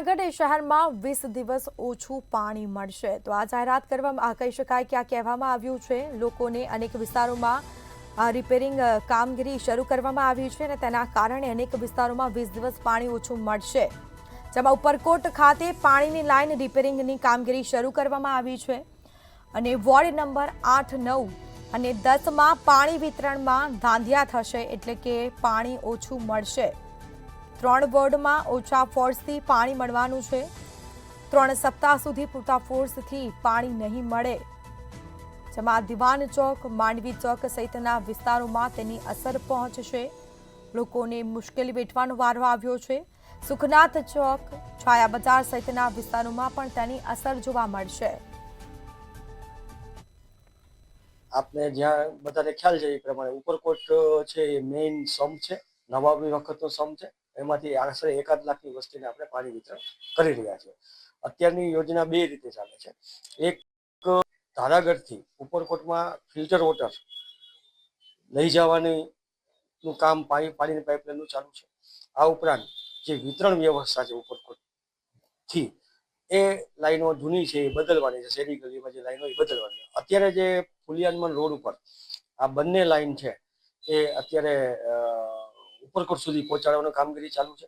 જૂનાગઢ શહેરમાં 20 દિવસ ઓછું પાણી મળશે તો આ જાહેરાત કરવામાં કહી શકાય કે આ કહેવામાં આવ્યું છે લોકોને અનેક વિસ્તારોમાં રિપેરિંગ કામગીરી શરૂ કરવામાં આવી છે અને તેના કારણે અનેક વિસ્તારોમાં 20 દિવસ પાણી ઓછું મળશે જેમાં ઉપરકોટ ખાતે પાણીની લાઇન રિપેરિંગની કામગીરી શરૂ કરવામાં આવી છે અને વોર્ડ નંબર 8, 9 અને 10 માં પાણી વિતરણમાં ધાંધિયા થશે એટલે કે પાણી ઓછું મળશે। 3 વોર્ડમાં ઓછા ફોર્સથી પાણી મળવાનું છે। 3 સપ્તાહ સુધી પૂરતા ફોર્સથી પાણી નહીં મળે જેમાં દિવાન ચોક, માંડવી ચોક સહિતના વિસ્તારોમાં તેની અસર પહોંચશે। લોકોને મુશ્કેલી વેઠવાનો વારો આવ્યો છે। સુખનાથ ચોક, છાયા બજાર સહિતના વિસ્તારોમાં પણ તેની અસર જોવા મળશે। आपने ज्यां बधाने ख्याल है ए प्रमाणे उपरकोट छे ए मेन सम छे, नवाबी वखतनो सम छे। एमांथी आशरे 1 लाखनी वस्तीने आपणे पाणी वितरण करी रह्या छे। अत्यारनी योजना बे रीते चाले छे। एक धारागढ़थी उपरकोटमां फिल्टर वोटर लई जवानुं काम पाणीनी पाइपलाइननुं चालू छे। आ उपरांत जे वितरण व्यवस्था छे उपरकोटथी ए लाइनो जूनी छे ए बदलवानी छे। शेरी गलीमां जे लाइनो ए बदलवानी छे। अत्यारे जे फुलियानमन रोड पर आ बंने लाइन छे ए अत्यारे उपरकोट सुधी पहोंचाडवानी कामगीरी चालू छे।